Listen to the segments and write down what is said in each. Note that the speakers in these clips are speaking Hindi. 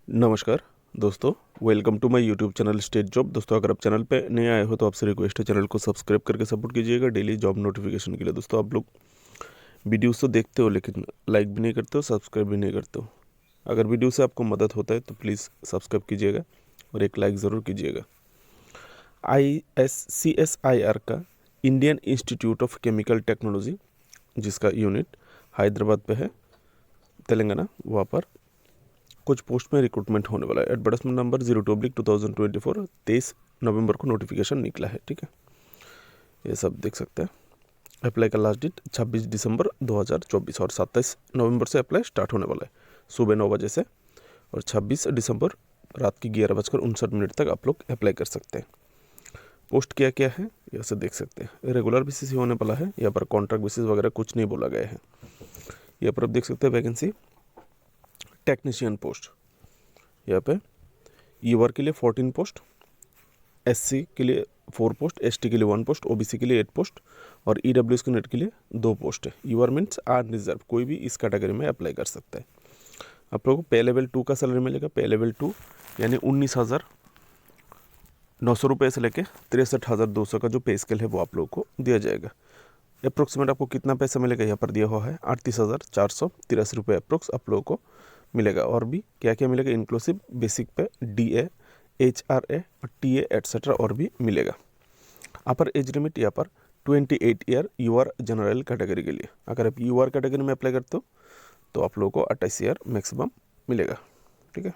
नमस्कार दोस्तों, welcome to my YouTube channel state job. दोस्तों, अगर आप चैनल पे नए आए हो तो आपसे रिक्वेस्ट है चैनल को सब्सक्राइब करके सपोर्ट कीजिएगा डेली जॉब नोटिफिकेशन के लिए। दोस्तों, आप लोग वीडियोस तो देखते हो लेकिन लाइक भी नहीं करते हो, सब्सक्राइब भी नहीं करते हो। अगर वीडियो से आपको मदद होता है तो प्लीज़ सब्सक्राइब कीजिएगा और एक लाइक ज़रूर कीजिएगा। ISCSIR का Indian institute of chemical technology, जिसका यूनिट हैदराबाद पे है, तेलंगाना, वहाँ पर कुछ पोस्ट में रिक्रूटमेंट होने वाला है। एडवर्टाइजमेंट नंबर 02/2024, 23 नवंबर को नोटिफिकेशन निकला है। ठीक है, ये सब देख सकते हैं। अप्लाई का लास्ट डेट 26 दिसंबर 2024 और 27 नवंबर से अप्लाई स्टार्ट होने वाला है, सुबह 9 बजे से। और 26 दिसंबर रात की 11:59 तक आप लोग अप्लाई कर सकते हैं। पोस्ट क्या क्या है यहाँ से देख सकते हैं। रेगुलर बेसिस ही होने वाला है, यहाँ पर कॉन्ट्रैक्ट बेसिस वगैरह कुछ नहीं बोला गया है। यहाँ पर आप देख सकते हैं वैकेंसी टेक्नीशियन पोस्ट। यहाँ पे ईवर के लिए 14 पोस्ट, SC के लिए 4 पोस्ट, ST के लिए 1 पोस्ट, OBC के लिए 8 पोस्ट और EWS कैंडिडेट के लिए 2 पोस्ट है। ईवर मीन्स अनरिजर्व, कोई भी इस कैटेगरी में अप्लाई कर सकता है। आप लोगों को पे लेवल 2 का सैलरी मिलेगा। पे लेवल 2 यानी 19,900 रुपये से लेकर 63,200 का जो पे स्केल है वो आप लोगों को दिया जाएगा। अप्रोक्सीमेट आपको कितना पैसा मिलेगा यहाँ पर दिया हुआ है 38,483 रुपये अप्रोक्स आप लोगों को मिलेगा। और भी क्या क्या मिलेगा इंक्लूसिव बेसिक पे DA, HRA और TA एट्सेट्रा और भी मिलेगा। अपर एज लिमिट यहाँ पर 28 ईयर UR जनरल कैटेगरी के लिए। अगर आप UR कैटेगरी में अप्लाई करते हो तो आप लोगों को 28 ईयर मैक्सिमम मिलेगा। ठीक है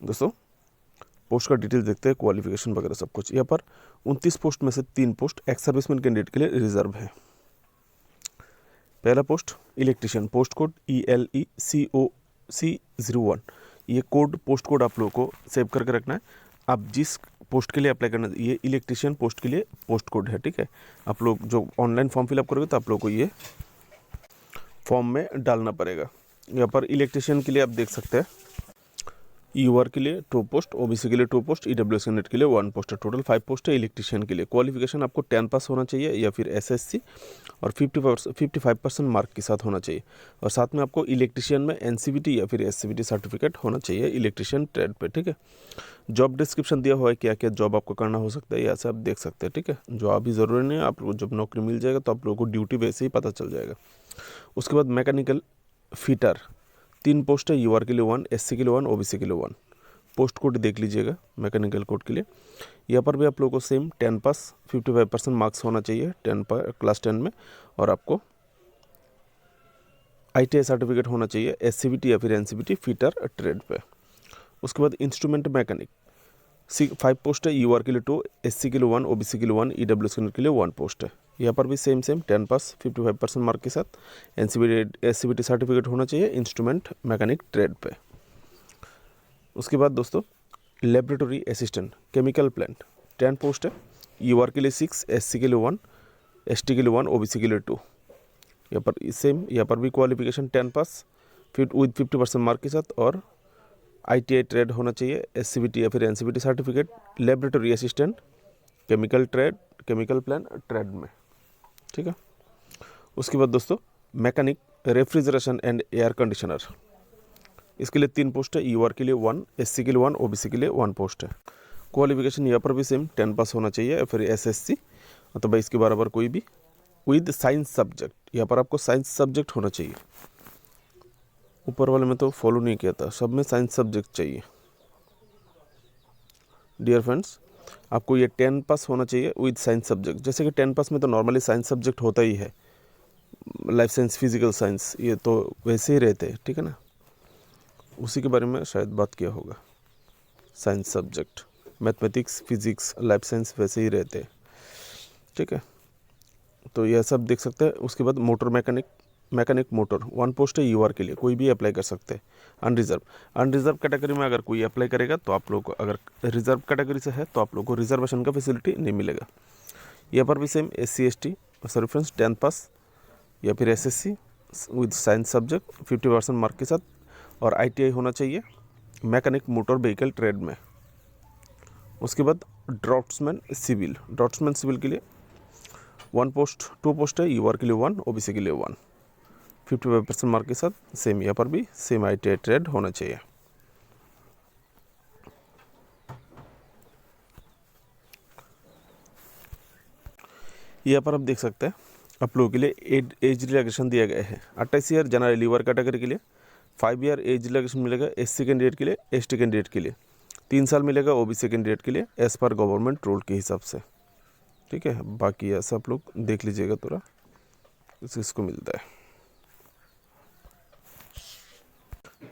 दोस्तों, पोस्ट का डिटेल देखते हैं, क्वालिफिकेशन वगैरह सब कुछ। यहाँ पर 29 पोस्ट में से 3 पोस्ट एक्स सर्विसमैन कैंडिडेट के लिए रिजर्व है। पहला post electrician, post code ELECOC01। ये कोड पोस्ट कोड आप लोगों को सेव करके रखना है। आप जिस पोस्ट के लिए अप्लाई करना है, ये इलेक्ट्रिशियन पोस्ट के लिए पोस्ट कोड है। ठीक है, आप लोग जो ऑनलाइन फॉर्म फिलअप करोगे तो आप लोग को ये फॉर्म में डालना पड़ेगा। यहाँ पर इलेक्ट्रिशियन के लिए आप देख सकते हैं UR के लिए 2 पोस्ट, OBC के लिए 2 पोस्ट, EWS कैंडिडेट के लिए 1 पोस्ट है। टोटल 5 पोस्ट है इलेक्ट्रिशियन के लिए। क्वालिफिकेशन आपको 10 पास होना चाहिए या फिर SSC और 55% मार्क के साथ होना चाहिए। और साथ में आपको इलेक्ट्रिशियन में NCVT या फिर SCVT सर्टिफिकेट होना चाहिए इलेक्ट्रिशियन ट्रेड पे। ठीक है, जॉब डिस्क्रिप्शन दिया हुआ है क्या क्या जॉब आपको करना हो सकता है, यहाँ से आप देख सकते हैं। ठीक है, जॉब भी ज़रूरी नहीं है, आप लोग जब नौकरी मिल जाएगा तो आप लोगों को ड्यूटी वैसे ही पता चल जाएगा। उसके बाद मैकेनिकल फिटर 3 पोस्ट है, UR के लिए 1, SC के लिए 1, OBC के लिए 1। पोस्ट कोड देख लीजिएगा मैकेनिकल कोड के लिए। यहाँ पर भी आप लोगों को सेम 10 पास 55% मार्क्स होना चाहिए क्लास 10 में। और आपको ITI सर्टिफिकेट होना चाहिए SCVT या फिर NCVT फिटर ट्रेड पे। उसके बाद इंस्ट्रूमेंट मैकेनिक 5 पोस्ट है, UR के लिए 2, SC के लिए 1, OBC के लिए 1, EWS के लिए 1 पोस्ट है। यहाँ पर भी सेम 10 पास 55% मार्क के साथ SCVT सर्टिफिकेट होना चाहिए इंस्ट्रूमेंट मैकेनिक ट्रेड पे। उसके बाद दोस्तों laboratory assistant chemical plant 10 post है, UR के लिए 6, SC के लिए 1, ST के लिए 1, OBC के लिए 2। यहाँ पर सेम, यहाँ पर भी क्वालिफिकेशन 10 पास विद 50% मार्क के साथ और ITI ट्रेड होना चाहिए, SCVT या फिर NCVT certificate laboratory assistant chemical plant trade में। ठीक है, उसके बाद दोस्तों mechanic refrigeration and air conditioner, इसके लिए 3 पोस्ट है, UR के लिए 1, SC के लिए 1, OBC के लिए 1 पोस्ट है। क्वालिफिकेशन यहाँ पर भी सेम 10 पास होना चाहिए या फिर SSC अथवा इसके बराबर कोई भी विद साइंस सब्जेक्ट। यहाँ पर आपको साइंस सब्जेक्ट होना चाहिए। ऊपर वाले में तो फॉलो नहीं किया था, सब में साइंस सब्जेक्ट चाहिए। डियर फ्रेंड्स, आपको ये 10 पास होना चाहिए विद साइंस सब्जेक्ट। जैसे कि 10 पास में तो नॉर्मली साइंस सब्जेक्ट होता ही है, लाइफ साइंस, फिजिकल साइंस, ये तो वैसे ही रहते हैं। ठीक है ना, उसी के बारे में शायद बात किया होगा। Science subject mathematics, physics, life science वैसे ही रहते हैं। ठीक है, तो यह सब देख सकते हैं। उसके बाद मोटर मैकेनिक मोटर 1 पोस्ट है, UR के लिए कोई भी अप्लाई कर सकते हैं। अनरिजर्व कैटेगरी में अगर कोई अप्लाई करेगा तो आप लोग को, अगर रिजर्व कैटेगरी से है तो आप लोग को रिजर्वेशन का फैसिलिटी नहीं मिलेगा। यहाँ पर भी सेम SC ST रेफरेंस 10 पास या फिर SSC with science subject 50% mark के साथ और ITI होना चाहिए मैकेनिक मोटर व्हीकल ट्रेड में। उसके बाद ड्राफ्ट्समैन सिविल के लिए 1 पोस्ट 2 पोस्ट है, UR के लिए 1, OBC के लिए 1, 55% मार्क के साथ। सेम यहाँ पर भी सेम ITI ट्रेड होना चाहिए। यहाँ पर आप देख सकते हैं आप लोगों के लिए एज रिलैक्सेशन दिया गया है। 28 ईयर जनरल लीवर कैटेगरी के लिए, 5 ईयर एज रिलैक्सेशन मिलेगा एससी कैंडिडेट के लिए, एसटी कैंडिडेट के लिए, 3 साल मिलेगा ओबीसी कैंडिडेट के लिए एज़ पर गवर्नमेंट रूल के हिसाब से। ठीक है, बाकी ऐसा आप लोग देख लीजिएगा थोड़ा इसको मिलता है।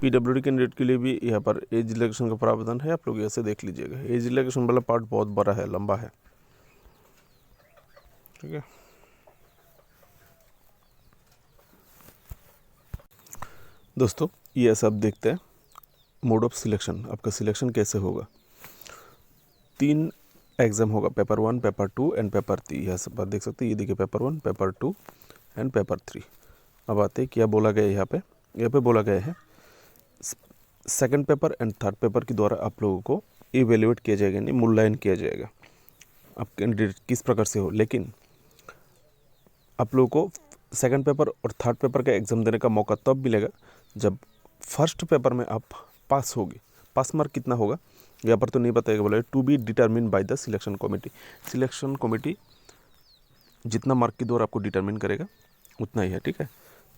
पीडब्ल्यूडी कैंडिडेट के लिए भी यहाँ पर एज रिलैक्सेशन का प्रावधान है, आप लोग ऐसे देख लीजिएगा। एज रिलैक्सेशन वाला पार्ट बहुत बड़ा है, लंबा है। ठीक है, दोस्तों ये सब देखते हैं मोड ऑफ सिलेक्शन, आपका सिलेक्शन कैसे होगा। 3 एग्ज़ाम होगा, पेपर 1, पेपर 2 एंड पेपर 3। यह सब बात देख सकते हैं, ये देखिए पेपर 1, पेपर 2 एंड पेपर 3। अब आते हैं क्या बोला गया है यहाँ पे बोला गया है second paper and third paper के द्वारा आप लोगों को इवेल्युएट किया जाएगा, यानी मूल्यांकन किया जाएगा आप कैंडिडेट किस प्रकार से हो। लेकिन आप लोगों को सेकंड पेपर और थर्ड पेपर का एग्ज़ाम देने का मौका तब मिलेगा जब फर्स्ट पेपर में आप पास होगी। पास मार्क कितना होगा यहाँ पर तो नहीं बताएगा, बोला to be determine by the selection committee. Selection committee जितना मार्क के द्वारा आपको डिटरमिन करेगा उतना ही है। ठीक है,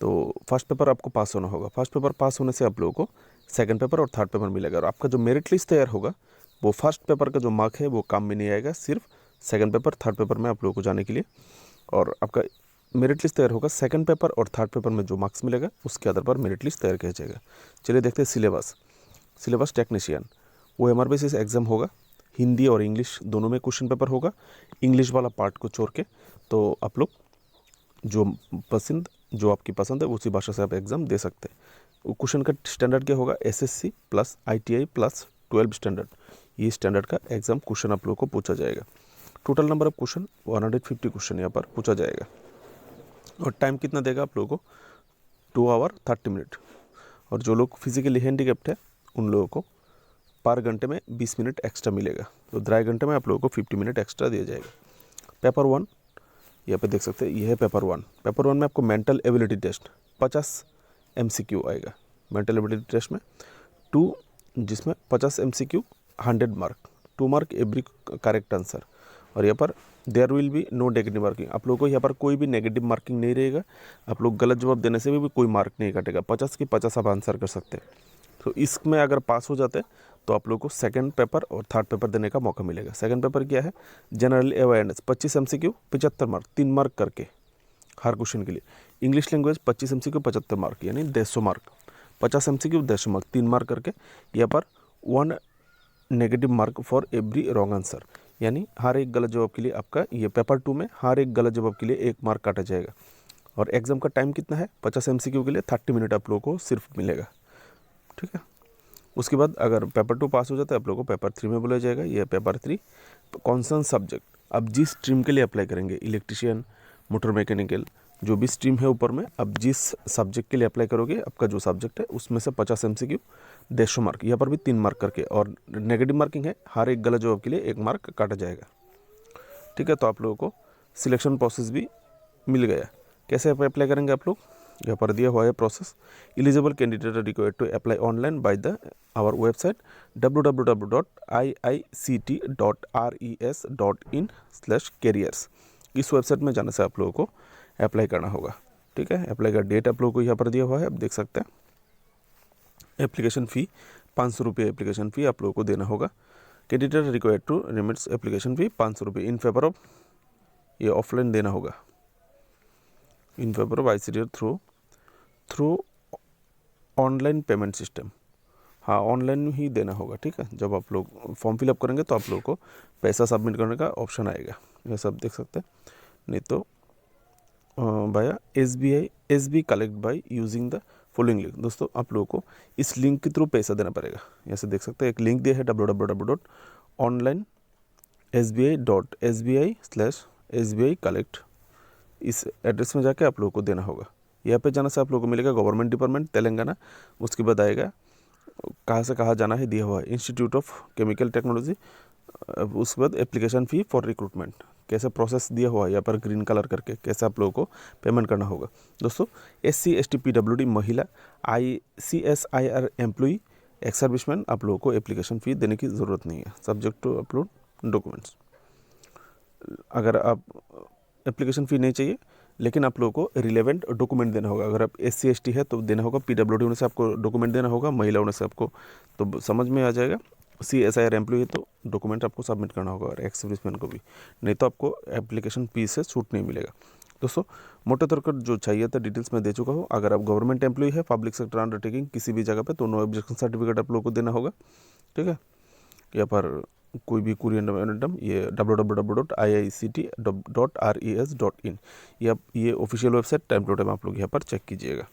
तो फर्स्ट पेपर आपको पास होना होगा। फर्स्ट पेपर पास होने से आप लोगों को सेकंड पेपर और थर्ड पेपर मिलेगा, और आपका जो मेरिट लिस्ट तैयार होगा वो फर्स्ट पेपर का जो मार्क है वो काम में नहीं आएगा, सिर्फ सेकंड पेपर थर्ड पेपर में आप लोगों को जाने के लिए। और आपका मेरिट लिस्ट तैयार होगा सेकंड पेपर और थर्ड पेपर में जो मार्क्स मिलेगा उसके आधार पर मेरिट लिस्ट तैयार किया जाएगा। चलिए देखते हैं सिलेबस टेक्नीशियन वो एमआर बेसिस एग्ज़ाम होगा। हिंदी और इंग्लिश दोनों में क्वेश्चन पेपर होगा, इंग्लिश वाला पार्ट को छोड़ के। तो आप लोग जो आपकी पसंद है उसी भाषा से आप एग्ज़ाम दे सकते हैं। क्वेश्चन का स्टैंडर्ड क्या होगा, SSC plus ITI plus 12 standard, ये स्टैंडर्ड का एग्ज़ाम क्वेश्चन आप लोगों को पूछा जाएगा। Total number of question 150 question यहाँ पर पूछा जाएगा। और टाइम कितना देगा आप लोगों को, 2 आवर 30 मिनट। और जो लोग फिजिकली हैंडीकैप्ड है उन लोगों को पर घंटे में 20 मिनट एक्स्ट्रा मिलेगा, तो 2.5 घंटे में आप लोगों को 50 मिनट एक्स्ट्रा दिया जाएगा। पेपर 1 यहाँ पे देख सकते हैं, ये है पेपर 1। पेपर 1 में आपको मेंटल एबिलिटी टेस्ट 50 MCQ आएगा। मेंटल एबिलिटी टेस्ट में 2 जिसमें 50 MCQ 100 mark, 2 mark every correct answer. और यहाँ पर there will be no negative marking, आप लोगों को यहाँ पर कोई भी नेगेटिव मार्किंग नहीं रहेगा। आप लोग गलत जवाब देने से भी कोई मार्क नहीं काटेगा, 50 की 50 आप आंसर कर सकते हैं। तो इसमें अगर पास हो जाते हैं तो आप लोग को सेकंड पेपर और थर्ड पेपर देने का मौका मिलेगा। सेकंड पेपर क्या है, general awareness 25 MCQ 75 mark, 3 mark करके हर क्वेश्चन के लिए। इंग्लिश लैंग्वेज 25 MCQ 75 मार्क, यानी 150 मार्क। 50 MCQ 150 मार्क, 3 मार्क करके। यहाँ पर 1 negative mark for every wrong answer, यानी हर एक गलत जवाब के लिए आपका ये पेपर 2 में हर एक गलत जवाब के लिए 1 मार्क काटा जाएगा। और एग्जाम का टाइम कितना है, 50 MCQ के लिए 30 मिनट आप लोगों को सिर्फ मिलेगा। ठीक है, उसके बाद अगर पेपर 2 पास हो जाता है आप लोगों को पेपर 3 में बोला जाएगा। ये पेपर 3 कौन सा सब्जेक्ट अब जिस स्ट्रीम के लिए अप्लाई करेंगे, इलेक्ट्रिशियन, मोटर मैकेनिकल, जो भी स्ट्रीम है ऊपर में, अब जिस सब्जेक्ट के लिए अप्लाई करोगे आपका जो सब्जेक्ट है उसमें से 50 MCQ 150 मार्क, यहाँ पर भी 3 मार्क करके। और नेगेटिव मार्किंग है, हर एक गलत जवाब के लिए 1 मार्क काटा जाएगा। ठीक है, तो आप लोगों को सिलेक्शन प्रोसेस भी मिल गया। कैसे अप्लाई करेंगे आप लोग, यहाँ पर दिया हुआ है process. Eligible candidate required to apply online by the our website www.iict.res.in/careers। इस वेबसाइट में जाने से आप लोगों को अप्लाई करना होगा। ठीक है, अप्लाई का डेट आप लोगों को यहाँ पर दिया हुआ है, आप देख सकते हैं। एप्लीकेशन फ़ी 500 रुपये एप्लीकेशन फ़ी आप लोगों को देना होगा। Candidate required to remits application fee 500 रुपये इन फेवर ऑफ, ये ऑफलाइन देना होगा, in favour of ICTR through online payment system. हाँ, ऑनलाइन ही देना होगा। ठीक है, जब आप लोग फॉर्म फिलअप करेंगे तो आप लोगों को पैसा सबमिट करने का ऑप्शन आएगा, ये सब देख सकते हैं। नहीं तो बाया SBI collect by using the following link. दोस्तों आप लोगों को इस लिंक के थ्रू पैसा देना पड़ेगा। ऐसे देख सकते हैं, एक लिंक दिया है www.onlinesbi/SBI collect, इस एड्रेस में जाके आप लोगों को देना होगा। यहाँ पे जाने से आप लोगों को मिलेगा गवर्नमेंट डिपार्टमेंट तेलंगाना। उसके बाद आएगा कहाँ से कहाँ जाना है, दिया हुआ है इंस्टीट्यूट ऑफ केमिकल टेक्नोलॉजी। उसके बाद एप्लीकेशन फ़ी फॉर रिक्रूटमेंट, कैसे प्रोसेस दिया हुआ है यहाँ पर ग्रीन कलर करके, कैसे आप लोगों को पेमेंट करना होगा। दोस्तों SC ST PWD महिला CSIR एम्प्लॉई एक्स सर्विसमैन, आप लोगों को एप्लीकेशन फ़ी देने की ज़रूरत नहीं है, सब्जेक्ट टू अपलोड डॉक्यूमेंट्स। अगर आप एप्लीकेशन फ़ी नहीं चाहिए, लेकिन आप लोगों को रिलेवेंट डॉक्यूमेंट देना होगा। अगर आप SC ST है तो देना होगा, PWD होने से आपको डॉक्यूमेंट देना होगा, महिला होने से आपको तो समझ में आ जाएगा। CSIR एम्प्लॉय है तो डॉक्यूमेंट आपको सबमिट करना होगा, और एक्स सर्विसमैन को भी, नहीं तो आपको एप्लीकेशन फ़ी से छूट नहीं मिलेगा। दोस्तों मोटे तौर पर जो चाहिए था डिटेल्स मैं दे चुका हूँ। अगर आप गवर्नमेंट एम्प्लॉय है, पब्लिक सेक्टर अंडरटेकिंग किसी भी जगह पे, तो नो ऑब्जेक्शन सर्टिफिकेट आप लोगों को देना होगा, ठीक है। यहाँ पर कोई भी कुरियर मेमोरेंडम, ये www.iict.res.in, ये official website, time to time आप लोग यहाँ पर चेक कीजिएगा।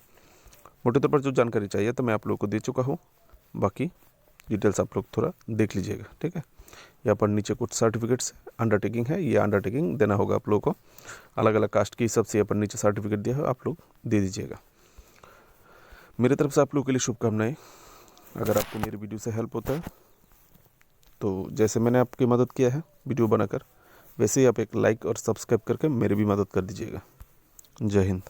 मोटे तौर पर जो जानकारी चाहिए तो मैं आप लोगों को दे चुका हूँ, बाकी डिटेल्स आप लोग थोड़ा देख लीजिएगा, ठीक है। यहाँ पर नीचे कुछ सर्टिफिकेट्स अंडरटेकिंग है, ये अंडरटेकिंग देना होगा आप लोगों को, अलग अलग कास्ट के हिसाब से यहाँ पर नीचे सर्टिफिकेट दिया है, आप लोग दे दीजिएगा। मेरी तरफ से आप लोगों के लिए शुभकामनाएं। अगर आपको मेरी वीडियो से हेल्प होता है तो जैसे मैंने आपकी मदद किया है वीडियो बनाकर, वैसे ही आप एक लाइक और सब्सक्राइब करके मेरी भी मदद कर दीजिएगा। जय हिंद।